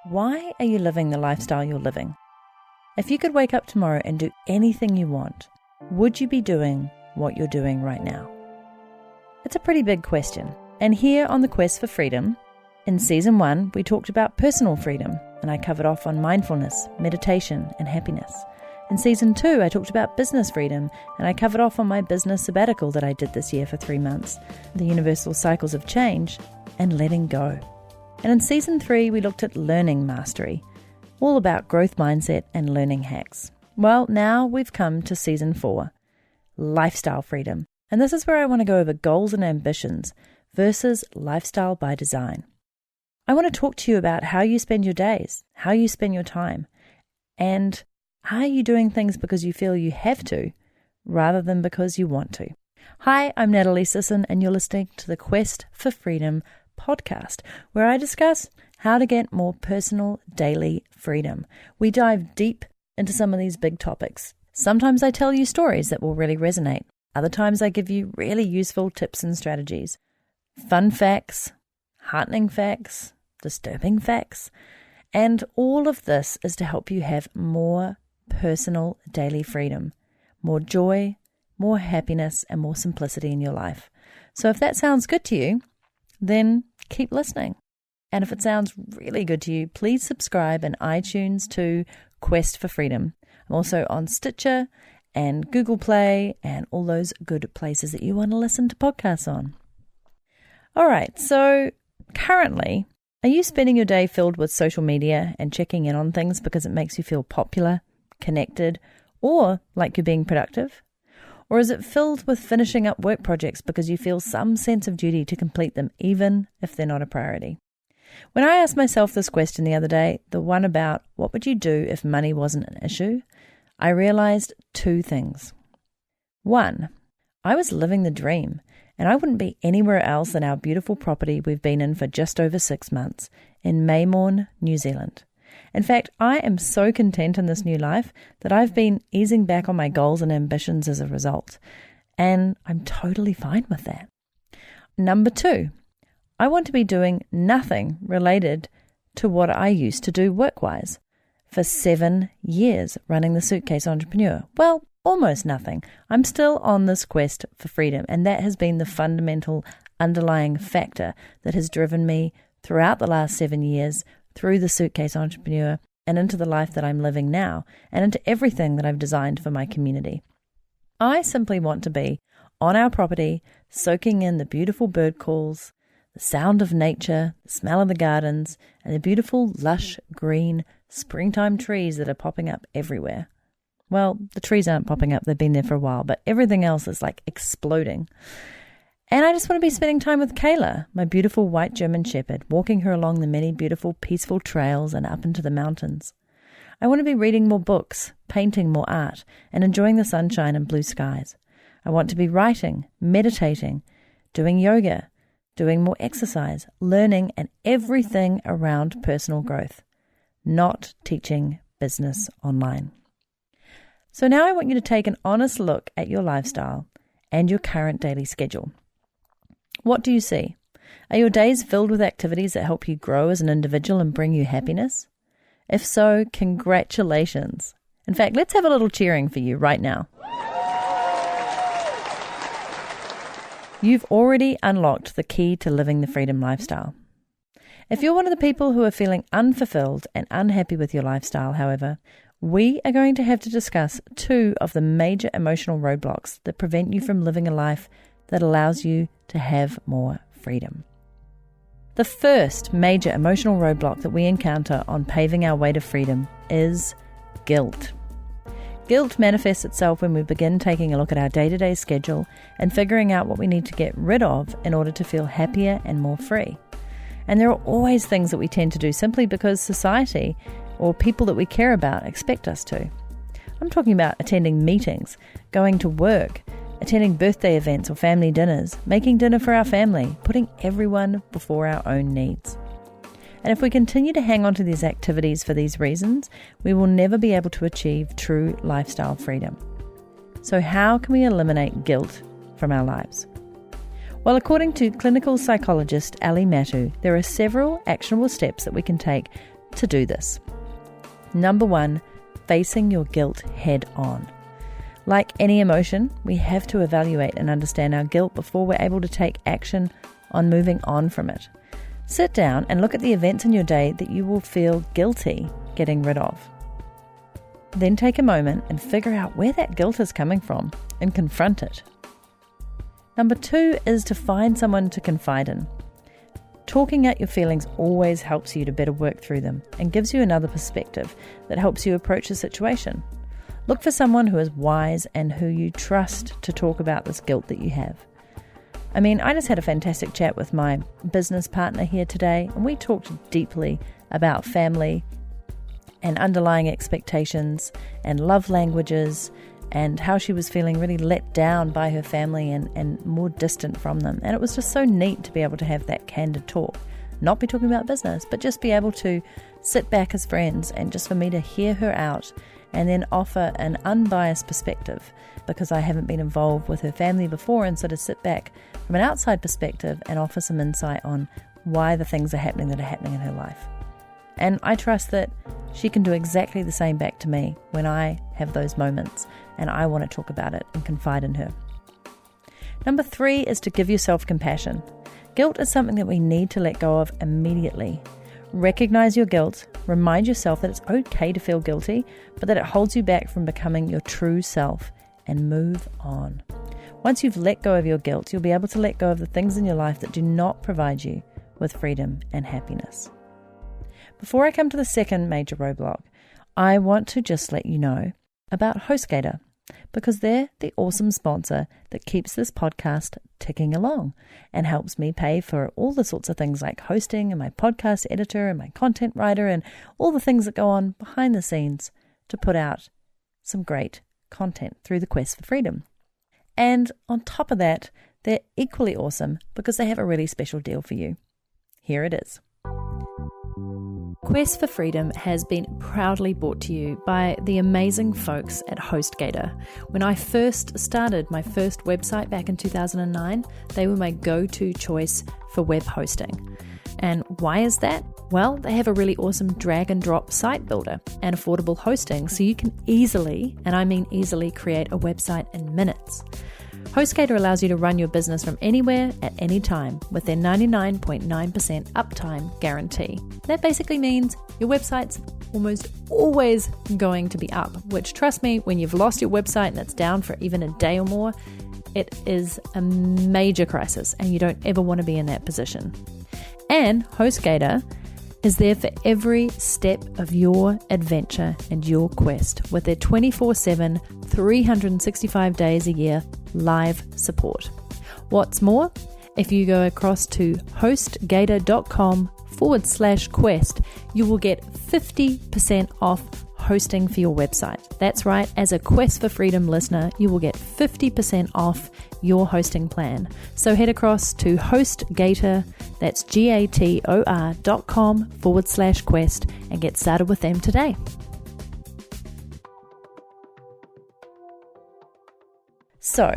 Why are you living the lifestyle you're living? If you could wake up tomorrow and do anything you want, would you be doing what you're doing right now? It's a pretty big question. And here on the Quest for Freedom, in Season 1, we talked about personal freedom, and I covered off on mindfulness, meditation, and happiness. In Season 2, I talked about business freedom, and I covered off on my business sabbatical that I did this year for 3 months, the universal cycles of change, and letting go. And in Season 3, we looked at learning mastery, all about growth mindset and learning hacks. Well, now we've come to Season 4, lifestyle freedom. And this is where I want to go over goals and ambitions versus lifestyle by design. I want to talk to you about how you spend your days, how you spend your time, and are you doing things because you feel you have to, rather than because you want to? Hi, I'm Natalie Sisson, and you're listening to the Quest for Freedom podcast, where I discuss how to get more personal daily freedom. We dive deep into some of these big topics. Sometimes I tell you stories that will really resonate. Other times I give you really useful tips and strategies. Fun facts, heartening facts, disturbing facts. And all of this is to help you have more personal daily freedom, more joy, more happiness, and more simplicity in your life. So if that sounds good to you, then keep listening. And if it sounds really good to you, please subscribe in iTunes to Quest for Freedom. I'm also on Stitcher and Google Play and all those good places that you want to listen to podcasts on. All right, so currently, are you spending your day filled with social media and checking in on things because it makes you feel popular, connected, or like you're being productive? Or is it filled with finishing up work projects because you feel some sense of duty to complete them, even if they're not a priority? When I asked myself this question the other day, the one about what would you do if money wasn't an issue, I realized 2 things. 1, I was living the dream, and I wouldn't be anywhere else than our beautiful property we've been in for just over 6 months in Maymourn, New Zealand. In fact, I am so content in this new life that I've been easing back on my goals and ambitions as a result, and I'm totally fine with that. Number 2, I want to be doing nothing related to what I used to do work-wise for 7 years running the Suitcase Entrepreneur. Well, almost nothing. I'm still on this quest for freedom, and that has been the fundamental underlying factor that has driven me throughout the last 7 years through the Suitcase Entrepreneur and into the life that I'm living now and into everything that I've designed for my community. I simply want to be on our property, soaking in the beautiful bird calls, the sound of nature, the smell of the gardens, and the beautiful, lush, green, springtime trees that are popping up everywhere. Well, the trees aren't popping up, they've been there for a while, but everything else is like exploding. And I just want to be spending time with Kayla, my beautiful white German Shepherd, walking her along the many beautiful, peaceful trails and up into the mountains. I want to be reading more books, painting more art, and enjoying the sunshine and blue skies. I want to be writing, meditating, doing yoga, doing more exercise, learning, and everything around personal growth, not teaching business online. So now I want you to take an honest look at your lifestyle and your current daily schedule. What do you see? Are your days filled with activities that help you grow as an individual and bring you happiness? If so, congratulations. In fact, let's have a little cheering for you right now. You've already unlocked the key to living the freedom lifestyle. If you're one of the people who are feeling unfulfilled and unhappy with your lifestyle, however, we are going to have to discuss 2 of the major emotional roadblocks that prevent you from living a life that allows you to have more freedom. The first major emotional roadblock that we encounter on paving our way to freedom is guilt. Guilt manifests itself when we begin taking a look at our day-to-day schedule and figuring out what we need to get rid of in order to feel happier and more free. And there are always things that we tend to do simply because society or people that we care about expect us to. I'm talking about attending meetings, going to work, attending birthday events or family dinners, making dinner for our family, putting everyone before our own needs. And if we continue to hang on to these activities for these reasons, we will never be able to achieve true lifestyle freedom. So how can we eliminate guilt from our lives? Well, according to clinical psychologist Ali Mattu, there are several actionable steps that we can take to do this. Number 1, facing your guilt head on. Like any emotion, we have to evaluate and understand our guilt before we're able to take action on moving on from it. Sit down and look at the events in your day that you will feel guilty getting rid of. Then take a moment and figure out where that guilt is coming from and confront it. Number 2 is to find someone to confide in. Talking out your feelings always helps you to better work through them and gives you another perspective that helps you approach the situation. Look for someone who is wise and who you trust to talk about this guilt that you have. I just had a fantastic chat with my business partner here today, and we talked deeply about family and underlying expectations and love languages and how she was feeling really let down by her family and more distant from them. And it was just so neat to be able to have that candid talk. Not be talking about business, but just be able to sit back as friends and just for me to hear her out and then offer an unbiased perspective, because I haven't been involved with her family before, and so to sit back from an outside perspective and offer some insight on why the things are happening that are happening in her life. And I trust that she can do exactly the same back to me when I have those moments and I want to talk about it and confide in her. Number 3 is to give yourself compassion. Guilt is something that we need to let go of immediately. Recognize your guilt, remind yourself that it's okay to feel guilty, but that it holds you back from becoming your true self, and move on. Once you've let go of your guilt, you'll be able to let go of the things in your life that do not provide you with freedom and happiness. Before I come to the second major roadblock, I want to just let you know about HostGator, because they're the awesome sponsor that keeps this podcast ticking along and helps me pay for all the sorts of things like hosting and my podcast editor and my content writer and all the things that go on behind the scenes to put out some great content through the quest for freedom. And on top of that, they're equally awesome because they have a really special deal for you. Here it is. Quest for Freedom has been proudly brought to you by the amazing folks at HostGator. When I first started my first website back in 2009, they were my go-to choice for web hosting. And why is that? Well, they have a really awesome drag and drop site builder and affordable hosting, so you can easily, and I mean easily, create a website in minutes. HostGator allows you to run your business from anywhere at any time with their 99.9% uptime guarantee. That basically means your website's almost always going to be up, which, trust me, when you've lost your website and it's down for even a day or more, it is a major crisis and you don't ever want to be in that position. And HostGator is there for every step of your adventure and your quest with their 24/7, 365 days a year live support. What's more, if you go across to hostgator.com/quest, you will get 50% off hosting for your website. That's right, as a Quest for Freedom listener, you will get 50% off your hosting plan. So head across to HostGator, that's gator.com/quest, and get started with them today. So,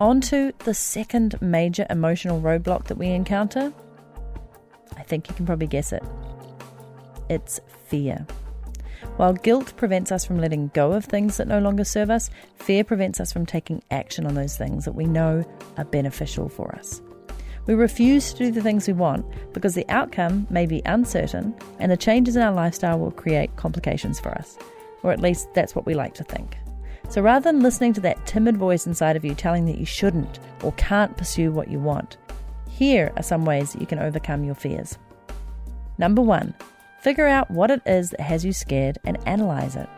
on to the second major emotional roadblock that we encounter. I think you can probably guess it. It's fear. While guilt prevents us from letting go of things that no longer serve us, fear prevents us from taking action on those things that we know are beneficial for us. We refuse to do the things we want because the outcome may be uncertain and the changes in our lifestyle will create complications for us. Or at least that's what we like to think. So rather than listening to that timid voice inside of you telling that you shouldn't or can't pursue what you want, here are some ways that you can overcome your fears. Number 1, figure out what it is that has you scared and analyze it.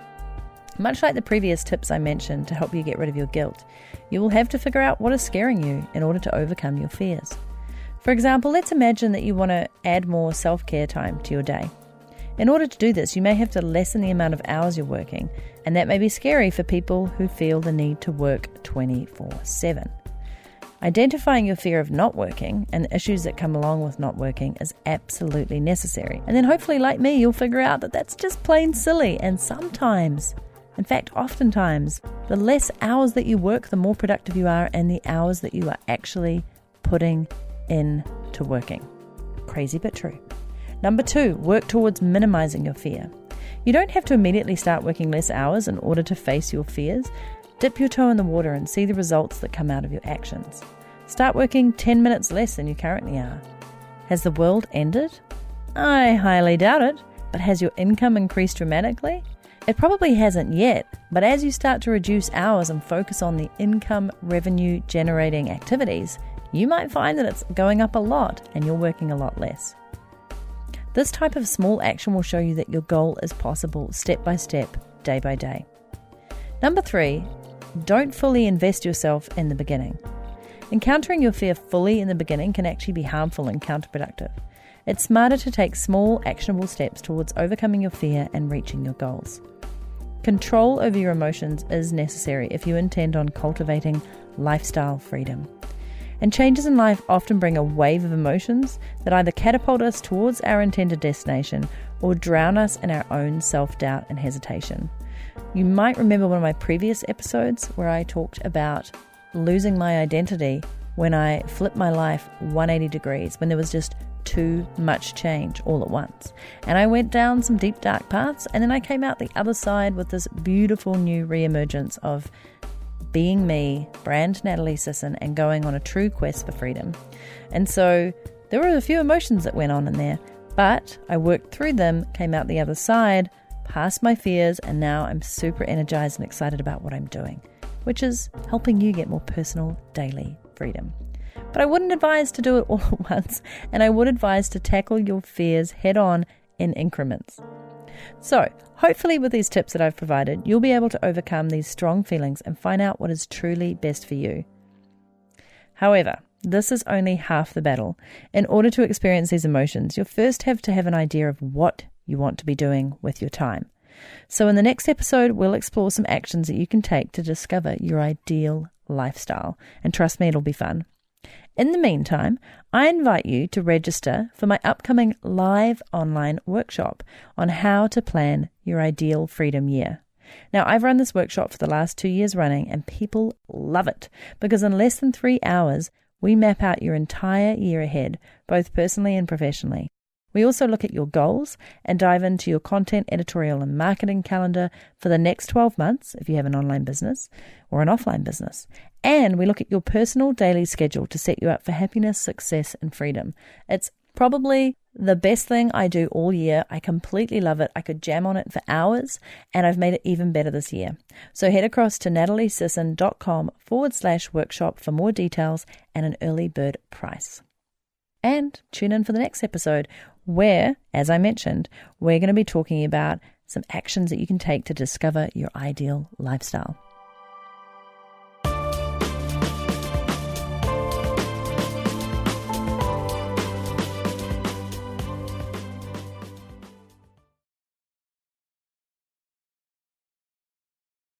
Much like the previous tips I mentioned to help you get rid of your guilt, you will have to figure out what is scaring you in order to overcome your fears. For example, let's imagine that you want to add more self-care time to your day. In order to do this, you may have to lessen the amount of hours you're working, and that may be scary for people who feel the need to work 24/7. Identifying your fear of not working and the issues that come along with not working is absolutely necessary. And then hopefully, like me, you'll figure out that that's just plain silly. And sometimes, in fact, oftentimes, the less hours that you work, the more productive you are, and the hours that you are actually putting into working. Crazy but true. Number 2, work towards minimizing your fear. You don't have to immediately start working less hours in order to face your fears. Dip your toe in the water and see the results that come out of your actions. Start working 10 minutes less than you currently are. Has the world ended? I highly doubt it, but has your income increased dramatically? It probably hasn't yet, but as you start to reduce hours and focus on the income revenue generating activities, you might find that it's going up a lot and you're working a lot less. This type of small action will show you that your goal is possible step by step, day by day. Number 3, don't fully invest yourself in the beginning. Encountering your fear fully in the beginning can actually be harmful and counterproductive. It's smarter to take small, actionable steps towards overcoming your fear and reaching your goals. Control over your emotions is necessary if you intend on cultivating lifestyle freedom. And changes in life often bring a wave of emotions that either catapult us towards our intended destination or drown us in our own self-doubt and hesitation. You might remember one of my previous episodes where I talked about losing my identity when I flipped my life 180 degrees, when there was just too much change all at once. And I went down some deep, dark paths, and then I came out the other side with this beautiful new re-emergence of being me, brand Natalie Sisson, and going on a true quest for freedom. And so there were a few emotions that went on in there, but I worked through them, came out the other side, past my fears, and now I'm super energized and excited about what I'm doing, which is helping you get more personal daily freedom. But I wouldn't advise to do it all at once, and I would advise to tackle your fears head on in increments. So, hopefully with these tips that I've provided, you'll be able to overcome these strong feelings and find out what is truly best for you. However, this is only half the battle. In order to experience these emotions, you'll first have to have an idea of what you want to be doing with your time. So in the next episode, we'll explore some actions that you can take to discover your ideal lifestyle. And trust me, it'll be fun. In the meantime, I invite you to register for my upcoming live online workshop on how to plan your ideal freedom year. Now, I've run this workshop for the last 2 years running, and people love it because in less than 3 hours, we map out your entire year ahead, both personally and professionally. We also look at your goals and dive into your content, editorial, and marketing calendar for the next 12 months, if you have an online business or an offline business. And we look at your personal daily schedule to set you up for happiness, success, and freedom. It's probably the best thing I do all year. I completely love it. I could jam on it for hours, and I've made it even better this year. So head across to nataliesisson.com/workshop for more details and an early bird price. And tune in for the next episode where, as I mentioned, we're going to be talking about some actions that you can take to discover your ideal lifestyle.